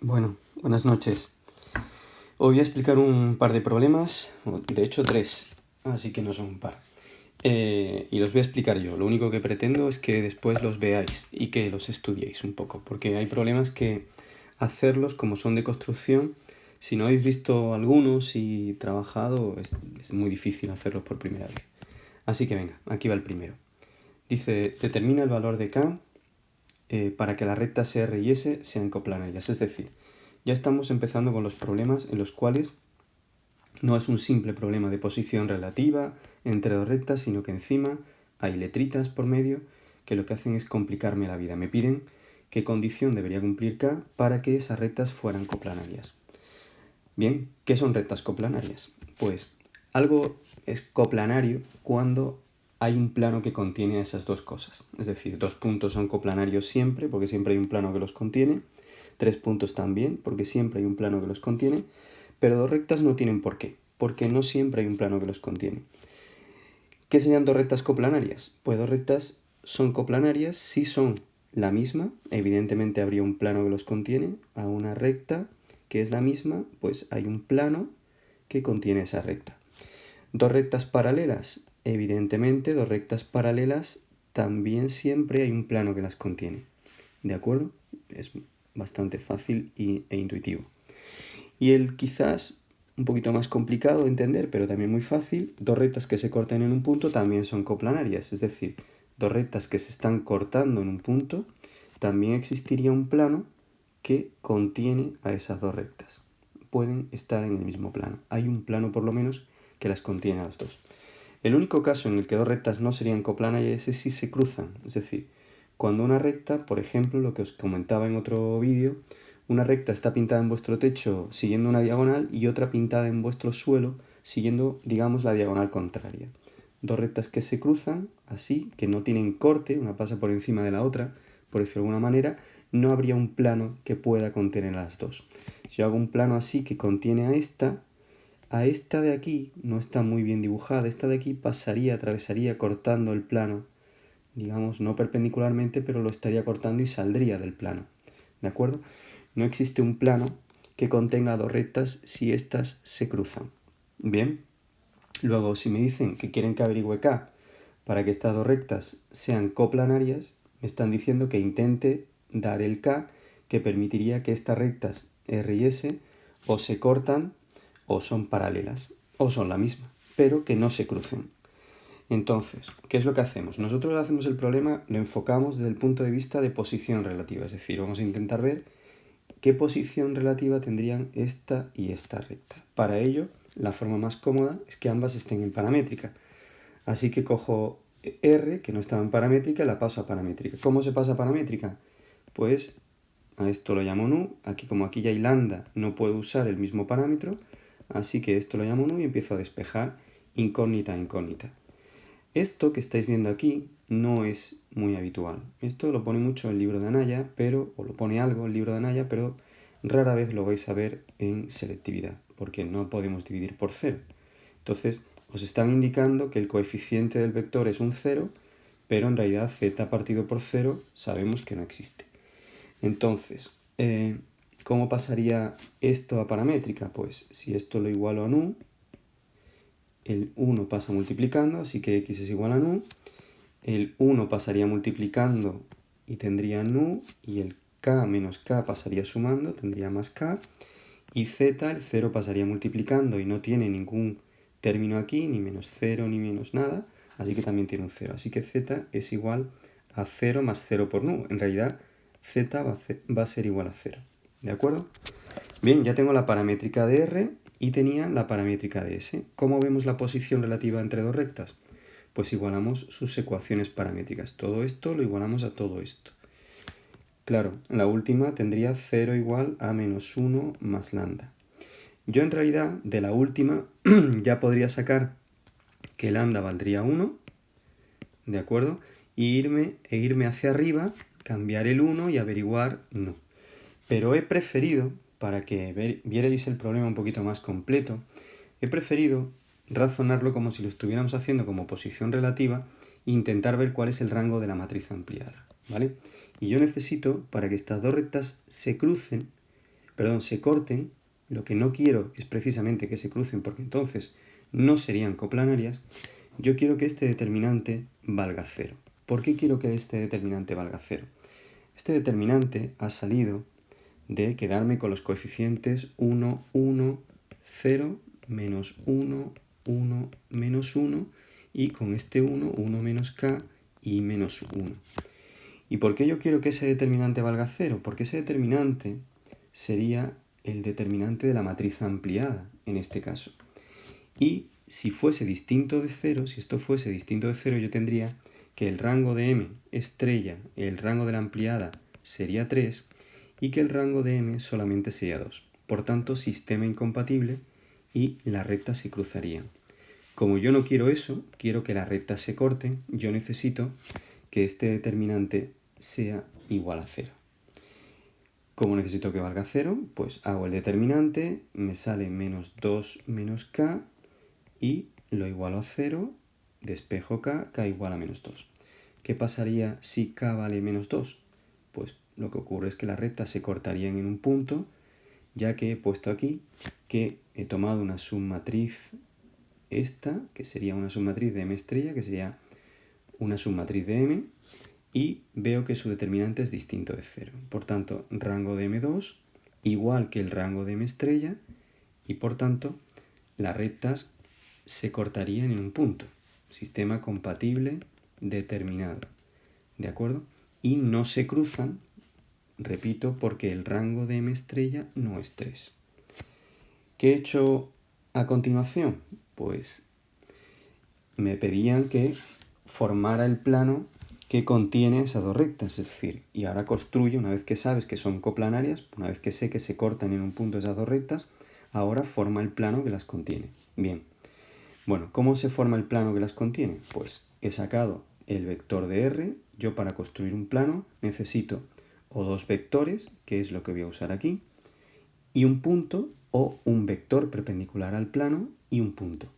Bueno, buenas noches. Hoy voy a explicar un par de problemas, de hecho tres, así que no son un par. Y los voy a explicar yo. Lo único que pretendo es que después los veáis y que los estudiéis un poco, porque hay problemas que hacerlos, como son de construcción, si no habéis visto algunos y trabajado, es muy difícil hacerlos por primera vez. Así que venga, aquí va el primero. Dice, determina el valor de K para que las rectas R y S sean coplanarias. Es decir, ya estamos empezando con los problemas en los cuales no es un simple problema de posición relativa entre dos rectas, sino que encima hay letritas por medio que lo que hacen es complicarme la vida. Me piden qué condición debería cumplir K para que esas rectas fueran coplanarias. Bien, ¿qué son rectas coplanarias? Pues algo es coplanario cuando hay un plano que contiene esas dos cosas. Es decir, dos puntos son coplanarios siempre, porque siempre hay un plano que los contiene. Tres puntos también, porque siempre hay un plano que los contiene. Pero dos rectas no tienen por qué, porque no siempre hay un plano que los contiene. ¿Qué serían dos rectas coplanarias? Pues dos rectas son coplanarias si son la misma. Evidentemente habría un plano que los contiene. A una recta que es la misma, pues hay un plano que contiene esa recta. Dos rectas paralelas. Evidentemente, dos rectas paralelas también siempre hay un plano que las contiene. ¿De acuerdo? Es bastante fácil e intuitivo. Y el quizás un poquito más complicado de entender, pero también muy fácil, dos rectas que se cortan en un punto también son coplanarias. Es decir, dos rectas que se están cortando en un punto, también existiría un plano que contiene a esas dos rectas. Pueden estar en el mismo plano. Hay un plano por lo menos que las contiene a las dos. El único caso en el que dos rectas no serían coplanarias es si se cruzan. Es decir, cuando una recta, por ejemplo, lo que os comentaba en otro vídeo, una recta está pintada en vuestro techo siguiendo una diagonal y otra pintada en vuestro suelo siguiendo, digamos, la diagonal contraria. Dos rectas que se cruzan, así, que no tienen corte, una pasa por encima de la otra, por decirlo de alguna manera, no habría un plano que pueda contener a las dos. Si yo hago un plano así que contiene a esta de aquí no está muy bien dibujada, esta de aquí pasaría, atravesaría cortando el plano, digamos, no perpendicularmente, pero lo estaría cortando y saldría del plano. ¿De acuerdo? No existe un plano que contenga dos rectas si éstas se cruzan. Bien, luego si me dicen que quieren que averigüe K para que estas dos rectas sean coplanarias, me están diciendo que intente dar el K que permitiría que estas rectas R y S o se cortan o son paralelas o son la misma, pero que no se crucen. Entonces, ¿qué es lo que hacemos? Nosotros hacemos el problema, lo enfocamos desde el punto de vista de posición relativa, es decir, vamos a intentar ver qué posición relativa tendrían esta y esta recta. Para ello, la forma más cómoda es que ambas estén en paramétrica. Así que cojo R, que no estaba en paramétrica, y la paso a paramétrica. ¿Cómo se pasa a paramétrica? Pues a esto lo llamo nu. Aquí, como aquí ya hay lambda, no puedo usar el mismo parámetro. Así que esto lo llamo nu y empiezo a despejar incógnita a incógnita. Esto que estáis viendo aquí no es muy habitual. Esto lo pone mucho el libro de Anaya, o lo pone algo el libro de Anaya, pero rara vez lo vais a ver en selectividad, porque no podemos dividir por 0. Entonces, os están indicando que el coeficiente del vector es un 0, pero en realidad z partido por 0 sabemos que no existe. Entonces, ¿cómo pasaría esto a paramétrica? Pues si esto lo igualo a nu, el 1 pasa multiplicando, así que x es igual a nu. El 1 pasaría multiplicando y tendría nu, y el k menos k pasaría sumando, tendría más k. Y z, el 0 pasaría multiplicando y no tiene ningún término aquí, ni menos 0 ni menos nada, así que también tiene un 0. Así que z es igual a 0 más 0 por nu. En realidad, z va a ser igual a 0. ¿De acuerdo? Bien, ya tengo la paramétrica de R y tenía la paramétrica de S. ¿Cómo vemos la posición relativa entre dos rectas? Pues igualamos sus ecuaciones paramétricas. Todo esto lo igualamos a todo esto. Claro, la última tendría 0 igual a menos 1 más lambda. Yo en realidad de la última ya podría sacar que lambda valdría 1, ¿de acuerdo? Y irme hacia arriba, cambiar el 1 y averiguar no. Pero he preferido, para que vierais el problema un poquito más completo, he preferido razonarlo como si lo estuviéramos haciendo como posición relativa e intentar ver cuál es el rango de la matriz ampliada, ¿vale? Y yo necesito, para que estas dos rectas se crucen, se corten, lo que no quiero es precisamente que se crucen porque entonces no serían coplanarias, yo quiero que este determinante valga 0. ¿Por qué quiero que este determinante valga 0? Este determinante ha salido de quedarme con los coeficientes 1, 1, 0, menos 1, 1, menos 1 y con este 1, 1 menos k y menos 1. ¿Y por qué yo quiero que ese determinante valga 0? Porque ese determinante sería el determinante de la matriz ampliada, en este caso. Y si fuese distinto de 0, si esto fuese distinto de 0, yo tendría que el rango de m estrella, el rango de la ampliada sería 3 y que el rango de m solamente sería 2. Por tanto, sistema incompatible y la recta se cruzaría. Como yo no quiero eso, quiero que la recta se corte, yo necesito que este determinante sea igual a 0. Como necesito que valga 0, pues hago el determinante, me sale menos 2 menos k y lo igualo a 0, despejo k, k igual a menos 2. ¿Qué pasaría si k vale menos 2? Pues lo que ocurre es que las rectas se cortarían en un punto, ya que he puesto aquí que he tomado una submatriz esta, que sería una submatriz de m estrella, que sería una submatriz de m, y veo que su determinante es distinto de 0. Por tanto, rango de m2 igual que el rango de m estrella, y por tanto las rectas se cortarían en un punto. Sistema compatible determinado. ¿De acuerdo? Y no se cruzan, repito, porque el rango de m estrella no es 3. ¿Qué he hecho a continuación? Pues me pedían que formara el plano que contiene esas dos rectas, es decir, y ahora construye, una vez que sabes que son coplanarias, una vez que sé que se cortan en un punto esas dos rectas, ahora forma el plano que las contiene. Bien, bueno, ¿cómo se forma el plano que las contiene? Pues he sacado el vector de R, yo para construir un plano necesito o dos vectores, que es lo que voy a usar aquí, y un punto o un vector perpendicular al plano y un punto.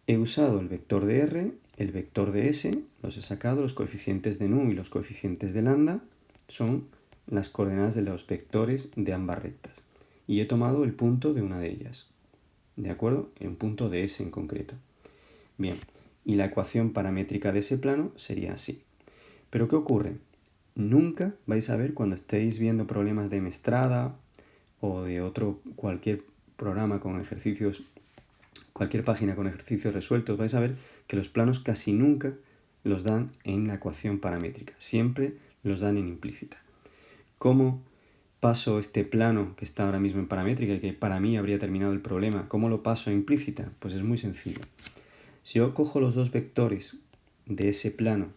He usado el vector de R, el vector de S, los he sacado, los coeficientes de nu y los coeficientes de lambda son las coordenadas de los vectores de ambas rectas. Y he tomado el punto de una de ellas, ¿de acuerdo? Un punto de S en concreto. Bien, y la ecuación paramétrica de ese plano sería así. ¿Pero qué ocurre? Nunca vais a ver cuando estéis viendo problemas de Mestrada o de cualquier programa con ejercicios, cualquier página con ejercicios resueltos, vais a ver que los planos casi nunca los dan en la ecuación paramétrica, siempre los dan en implícita. ¿Cómo paso este plano que está ahora mismo en paramétrica y que para mí habría terminado el problema? ¿Cómo lo paso a implícita? Pues es muy sencillo. Si yo cojo los dos vectores de ese plano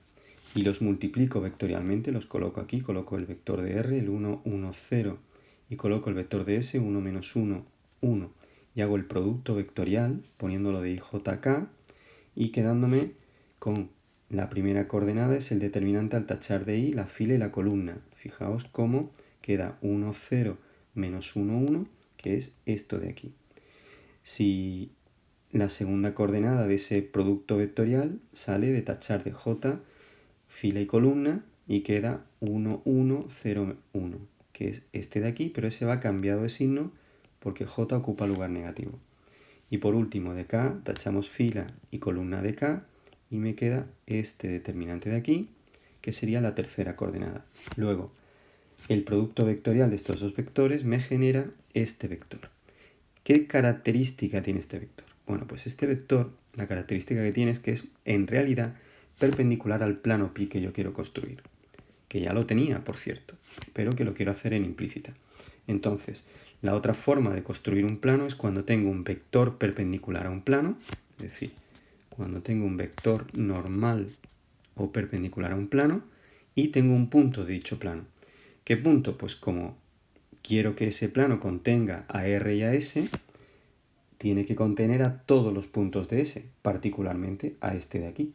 y los multiplico vectorialmente, los coloco aquí, coloco el vector de R, el 1, 1, 0, y coloco el vector de S, 1, menos 1, 1, y hago el producto vectorial poniéndolo de IJK y quedándome con la primera coordenada es el determinante al tachar de I, la fila y la columna. Fijaos cómo queda 1, 0, menos 1, 1, que es esto de aquí. Si la segunda coordenada de ese producto vectorial sale de tachar de J, fila y columna, y queda 1, 1, 0, 1, que es este de aquí, pero ese va cambiado de signo porque J ocupa lugar negativo. Y por último, de K tachamos fila y columna de K y me queda este determinante de aquí, que sería la tercera coordenada. Luego, el producto vectorial de estos dos vectores me genera este vector. ¿Qué característica tiene este vector? Bueno, pues este vector, la característica que tiene es que es en realidad perpendicular al plano pi que yo quiero construir. Que ya lo tenía, por cierto, pero que lo quiero hacer en implícita. Entonces, la otra forma de construir un plano es cuando tengo un vector perpendicular a un plano, es decir, cuando tengo un vector normal o perpendicular a un plano y tengo un punto de dicho plano. ¿Qué punto? Pues como quiero que ese plano contenga a R y a S, tiene que contener a todos los puntos de S, particularmente a este de aquí.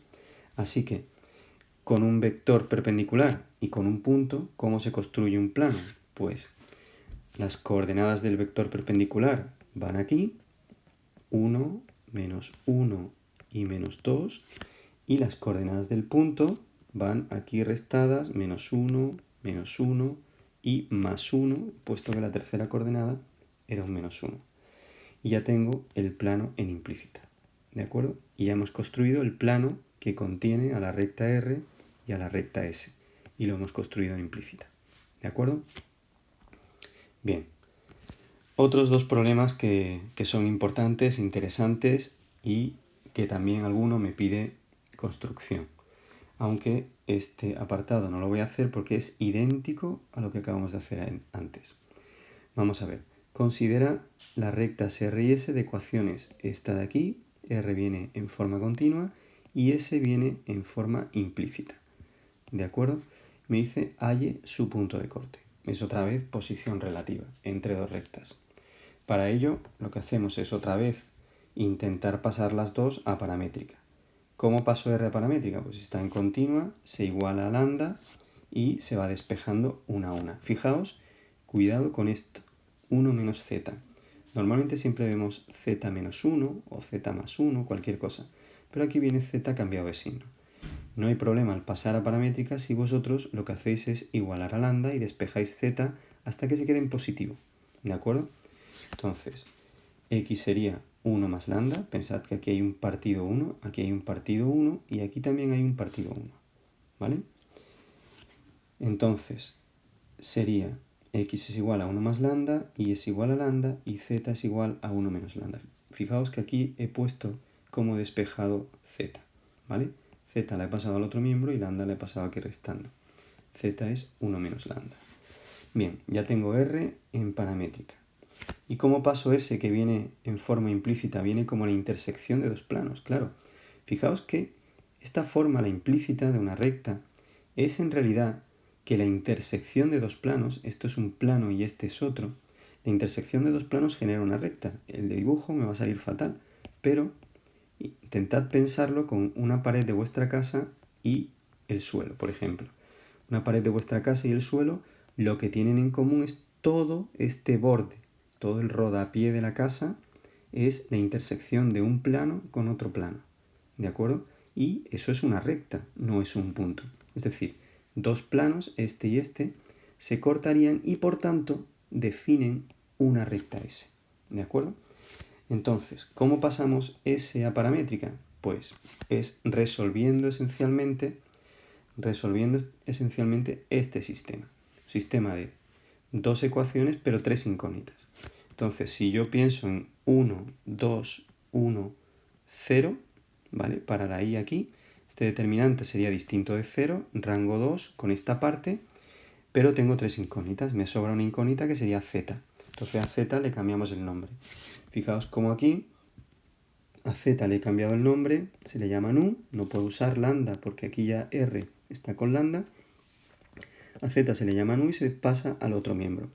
Así que, con un vector perpendicular y con un punto, ¿cómo se construye un plano? Pues las coordenadas del vector perpendicular van aquí, 1, menos 1 y menos 2, y las coordenadas del punto van aquí restadas, menos 1, menos 1 y más 1, puesto que la tercera coordenada era un menos 1. Y ya tengo el plano en implícita, ¿de acuerdo? Y ya hemos construido el plano que contiene a la recta R y a la recta S, y lo hemos construido en implícita, ¿de acuerdo? Bien, otros dos problemas que son importantes, interesantes y que también alguno me pide construcción. Aunque este apartado no lo voy a hacer porque es idéntico a lo que acabamos de hacer antes. Vamos a ver. Considera las rectas R y S de ecuaciones. Esta de aquí, R viene en forma continua y S viene en forma implícita. ¿De acuerdo? Me dice halle su punto de corte. Es otra vez posición relativa entre dos rectas. Para ello, lo que hacemos es otra vez intentar pasar las dos a paramétrica. ¿Cómo paso R a paramétrica? Pues está en continua, se iguala a lambda y se va despejando una a una. Fijaos, cuidado con esto, 1 menos z. Normalmente siempre vemos z menos 1 o z más 1, cualquier cosa. Pero aquí viene z cambiado de signo. No hay problema al pasar a paramétrica si vosotros lo que hacéis es igualar a lambda y despejáis z hasta que se quede en positivo. ¿De acuerdo? Entonces, x sería 1 más lambda. Pensad que aquí hay un partido 1, aquí hay un partido 1 y aquí también hay un partido 1. ¿Vale? Entonces, sería x es igual a 1 más lambda, y es igual a lambda, y z es igual a 1 menos lambda. Fijaos que aquí he puesto como despejado z. ¿Vale? Z la he pasado al otro miembro y lambda la he pasado aquí restando. Z es 1 menos lambda. Bien, ya tengo R en paramétrica. ¿Y cómo paso S que viene en forma implícita? Viene como la intersección de dos planos, claro. Fijaos que esta forma, la implícita de una recta, es en realidad que la intersección de dos planos, esto es un plano y este es otro, la intersección de dos planos genera una recta. El de dibujo me va a salir fatal, pero intentad pensarlo con una pared de vuestra casa y el suelo, por ejemplo. Una pared de vuestra casa y el suelo, lo que tienen en común es todo este borde, todo el rodapié de la casa es la intersección de un plano con otro plano, ¿de acuerdo? Y eso es una recta, no es un punto. Es decir, dos planos, este y este, se cortarían y por tanto definen una recta S, ¿de acuerdo? Entonces, ¿cómo pasamos S a paramétrica? Pues es resolviendo esencialmente este sistema. Sistema de dos ecuaciones, pero tres incógnitas. Entonces, si yo pienso en 1, 2, 1, 0, ¿vale? Para la i aquí, este determinante sería distinto de 0, rango 2, con esta parte, pero tengo tres incógnitas. Me sobra una incógnita que sería z. Entonces a z le cambiamos el nombre. Fijaos como aquí a z le he cambiado el nombre, se le llama nu, no puedo usar lambda porque aquí ya r está con lambda. A z se le llama nu y se pasa al otro miembro.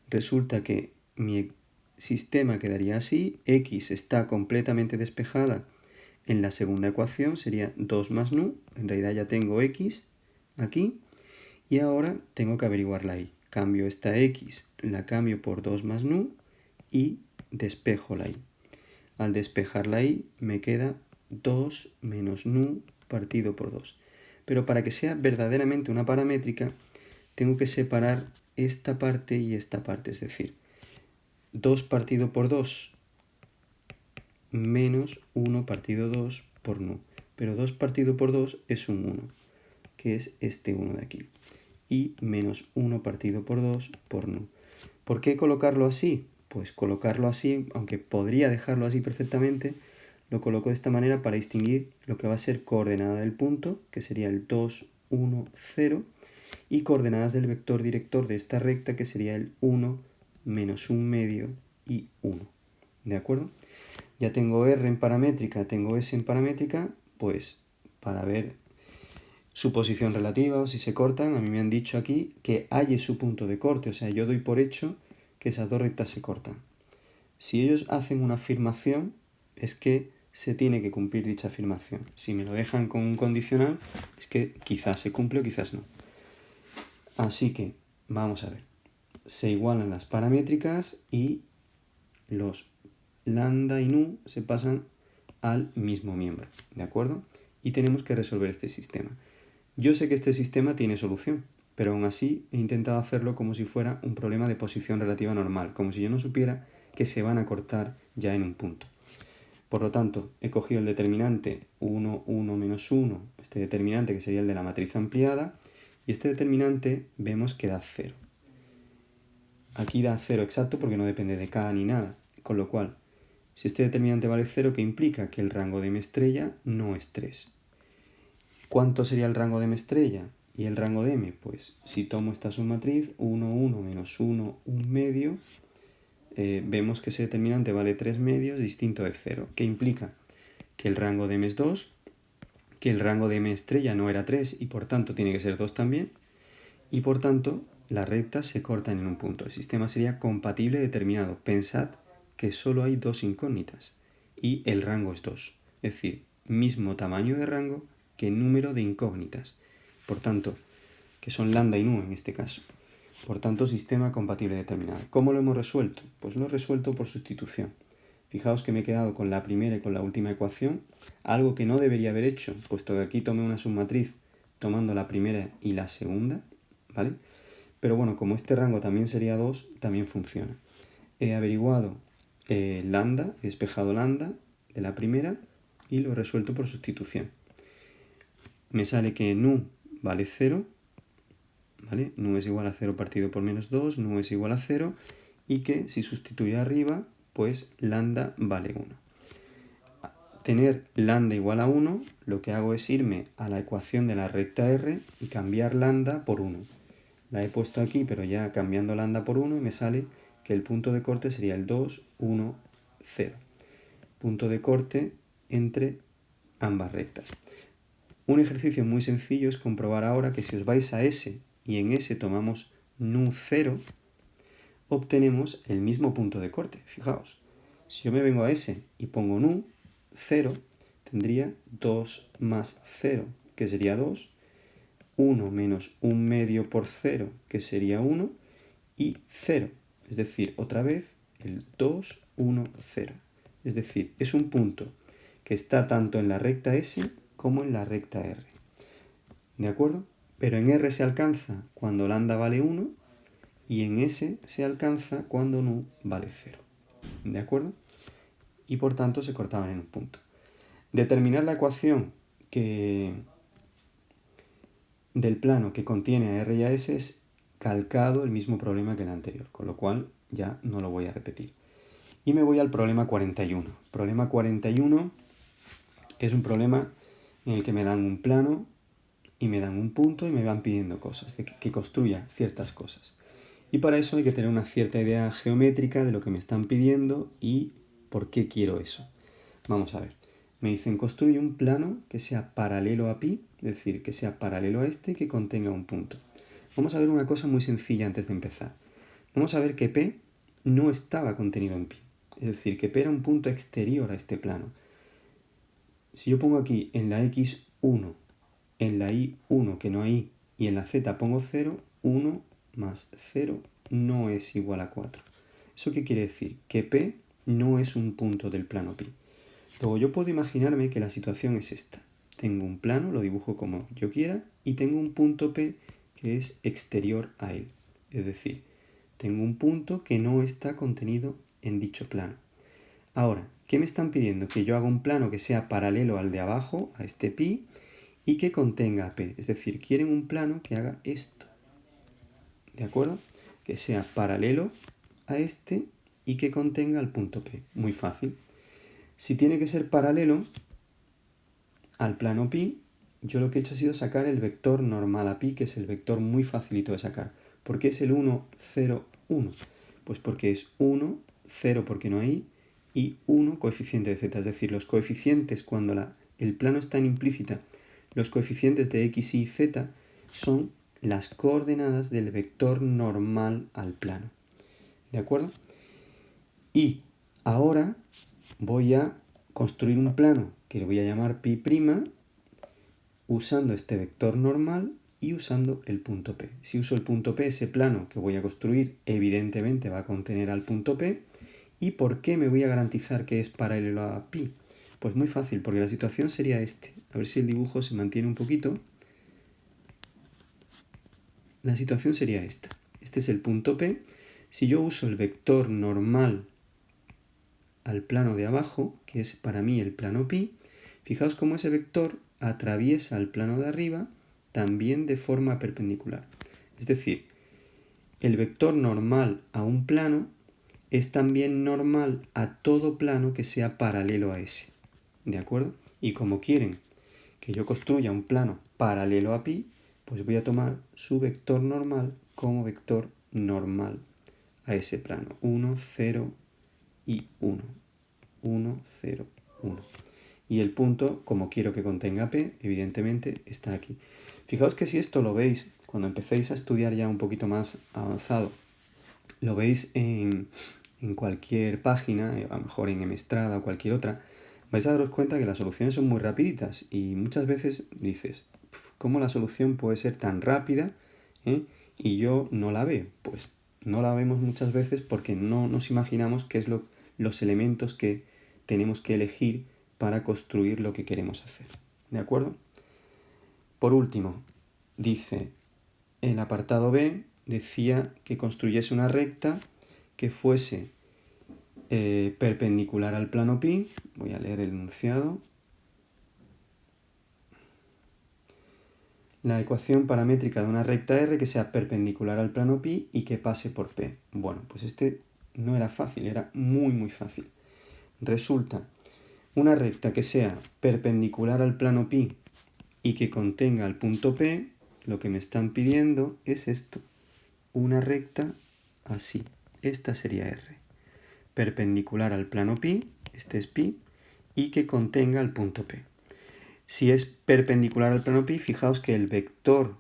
Resulta que mi sistema quedaría así, x está completamente despejada en la segunda ecuación, sería 2 más nu, en realidad ya tengo x aquí, y ahora tengo que averiguar la y. Cambio esta x, la cambio por 2 más nu y despejo la y. Al despejar la y me queda 2 menos nu partido por 2. Pero para que sea verdaderamente una paramétrica, tengo que separar esta parte y esta parte, es decir, 2 partido por 2 menos 1 partido 2 por nu. Pero 2 partido por 2 es un 1, que es este 1 de aquí. Y menos 1 partido por 2 por nu. ¿Por qué colocarlo así? Pues colocarlo así, aunque podría dejarlo así perfectamente, lo coloco de esta manera para distinguir lo que va a ser coordenada del punto, que sería el 2, 1, 0, y coordenadas del vector director de esta recta, que sería el 1, menos 1 medio y 1. ¿De acuerdo? Ya tengo R en paramétrica, tengo S en paramétrica, pues para ver su posición relativa o si se cortan, a mí me han dicho aquí que halle su punto de corte, o sea, yo doy por hecho que esas dos rectas se cortan. Si ellos hacen una afirmación, es que se tiene que cumplir dicha afirmación. Si me lo dejan con un condicional, es que quizás se cumple o quizás no. Así que, vamos a ver. Se igualan las paramétricas y los lambda y nu se pasan al mismo miembro, ¿de acuerdo? Y tenemos que resolver este sistema. Yo sé que este sistema tiene solución, pero aún así he intentado hacerlo como si fuera un problema de posición relativa normal, como si yo no supiera que se van a cortar ya en un punto. Por lo tanto, he cogido el determinante 1, 1, menos 1, este determinante que sería el de la matriz ampliada, y este determinante vemos que da 0. Aquí da 0 exacto porque no depende de k ni nada, con lo cual, si este determinante vale 0, ¿qué implica? Que el rango de m estrella no es 3. ¿Cuánto sería el rango de m estrella y el rango de m? Pues si tomo esta submatriz, 1, 1, menos 1, 1 medio, vemos que ese determinante vale 3 medios distinto de 0. ¿Qué implica? Que el rango de m es 2, que el rango de m estrella no era 3 y por tanto tiene que ser 2 también, y por tanto las rectas se cortan en un punto. El sistema sería compatible determinado. Pensad que solo hay dos incógnitas y el rango es 2. Es decir, mismo tamaño de rango que número de incógnitas. Por tanto, que son lambda y nu en este caso. Por tanto, sistema compatible determinado. ¿Cómo lo hemos resuelto? Pues lo he resuelto por sustitución. Fijaos que me he quedado con la primera y con la última ecuación, algo que no debería haber hecho, puesto que aquí tomé una submatriz tomando la primera y la segunda, ¿vale? Pero bueno, como este rango también sería 2, también funciona. He averiguado lambda, he despejado lambda de la primera y lo he resuelto por sustitución. Me sale que nu vale 0, ¿vale? Nu es igual a 0 partido por menos 2, nu es igual a 0, y que si sustituyo arriba, pues lambda vale 1. Tener lambda igual a 1, lo que hago es irme a la ecuación de la recta R y cambiar lambda por 1. La he puesto aquí, pero ya cambiando lambda por 1 y me sale que el punto de corte sería el 2, 1, 0. Punto de corte entre ambas rectas. Un ejercicio muy sencillo es comprobar ahora que si os vais a S y en S tomamos nu 0, obtenemos el mismo punto de corte. Fijaos, si yo me vengo a S y pongo nu 0, tendría 2 más 0, que sería 2, 1 menos 1 medio por 0, que sería 1, y 0. Es decir, otra vez el 2, 1, 0. Es decir, es un punto que está tanto en la recta S como en la recta R. ¿De acuerdo? Pero en R se alcanza cuando lambda vale 1 y en S se alcanza cuando nu vale 0. ¿De acuerdo? Y por tanto se cortaban en un punto. Determinar la ecuación del plano que contiene a R y a S es calcado el mismo problema que el anterior, con lo cual ya no lo voy a repetir. Y me voy al problema 41. Problema 41 es un problema en el que me dan un plano y me dan un punto y me van pidiendo cosas, que construya ciertas cosas. Y para eso hay que tener una cierta idea geométrica de lo que me están pidiendo y por qué quiero eso. Vamos a ver. Me dicen construye un plano que sea paralelo a pi, es decir, que sea paralelo a este y que contenga un punto. Vamos a ver una cosa muy sencilla antes de empezar. Vamos a ver que P no estaba contenido en pi. Es decir, que P era un punto exterior a este plano. Si yo pongo aquí en la x1, en la y1 que no hay y en la z pongo 0, 1 más 0 no es igual a 4. ¿Eso qué quiere decir? Que P no es un punto del plano pi. Luego yo puedo imaginarme que la situación es esta. Tengo un plano, lo dibujo como yo quiera, y tengo un punto P que es exterior a él. Es decir, tengo un punto que no está contenido en dicho plano. Ahora, ¿qué me están pidiendo? Que yo haga un plano que sea paralelo al de abajo, a este pi, y que contenga P. Es decir, quieren un plano que haga esto. ¿De acuerdo? Que sea paralelo a este y que contenga el punto P. Muy fácil. Si tiene que ser paralelo al plano pi, yo lo que he hecho ha sido sacar el vector normal a pi, que es el vector muy facilito de sacar. ¿Por qué es el 1, 0, 1? Pues porque es 1, 0 porque no hay, y 1 coeficiente de z. Es decir, los coeficientes cuando el plano está en implícita, los coeficientes de x, y, z son las coordenadas del vector normal al plano. ¿De acuerdo? Y ahora voy a construir un plano que le voy a llamar pi', usando este vector normal y usando el punto P. Si uso el punto P, ese plano que voy a construir evidentemente va a contener al punto P. ¿Y por qué me voy a garantizar que es paralelo a pi? Pues muy fácil, porque la situación sería este. A ver si el dibujo se mantiene un poquito. la situación sería esta. Este es el punto P. Si yo uso el vector normal al plano de abajo, que es para mí el plano pi, fijaos cómo ese vector atraviesa el plano de arriba también de forma perpendicular. Es decir, el vector normal a un plano es también normal a todo plano que sea paralelo a ese. ¿De acuerdo? Y como quieren que yo construya un plano paralelo a pi, pues voy a tomar su vector normal como vector normal a ese plano. 1, 0 y 1. 1, 0, 1. Y el punto, como quiero que contenga P, evidentemente está aquí. Fijaos que si esto lo veis, cuando empecéis a estudiar ya un poquito más avanzado, lo veis en cualquier página, a lo mejor en Mstrada o cualquier otra, vais a daros cuenta que las soluciones son muy rapiditas y muchas veces dices, ¿cómo la solución puede ser tan rápida y yo no la veo? Pues no la vemos muchas veces porque no nos imaginamos qué es los elementos que tenemos que elegir para construir lo que queremos hacer. ¿De acuerdo? Por último, dice el apartado B, decía que construyese una recta que fuese perpendicular al plano pi. Voy a leer el enunciado. La ecuación paramétrica de una recta R que sea perpendicular al plano pi y que pase por P. Bueno, pues este no era fácil, era muy fácil. Resulta una recta que sea perpendicular al plano pi y que contenga el punto P, lo que me están pidiendo es esto. Una recta así. Esta sería R. Perpendicular al plano pi, este es pi, y que contenga el punto P. Si es perpendicular al plano pi, fijaos que el vector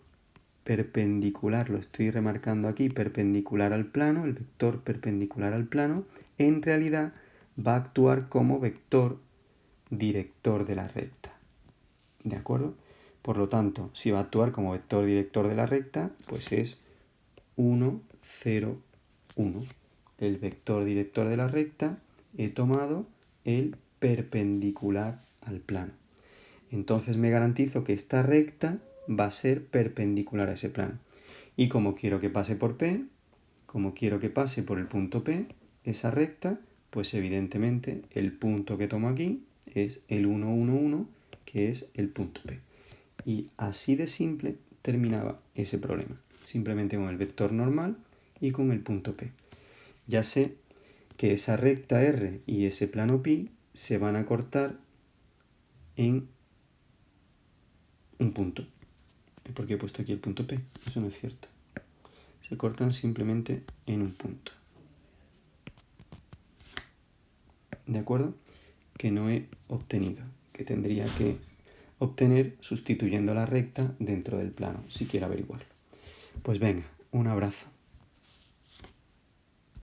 perpendicular, lo estoy remarcando aquí, perpendicular al plano, el vector perpendicular al plano, en realidad va a actuar como vector director de la recta. ¿De acuerdo? Por lo tanto, si va a actuar como vector director de la recta, pues es 1, 0, 1. El vector director de la recta he tomado el perpendicular al plano. Entonces me garantizo que esta recta va a ser perpendicular a ese plano. Y como quiero que pase por P, como quiero que pase por el punto P, esa recta, pues evidentemente el punto que tomo aquí es el 1, 1, 1, que es el punto P. Y así de simple terminaba ese problema. Simplemente con el vector normal y con el punto P. Ya sé que esa recta R y ese plano pi se van a cortar en un punto. ¿Por qué he puesto aquí el punto P? Eso no es cierto. Se cortan simplemente en un punto. ¿De acuerdo? Que no he obtenido, que tendría que obtener sustituyendo la recta dentro del plano, si quiero averiguarlo. Pues venga, un abrazo.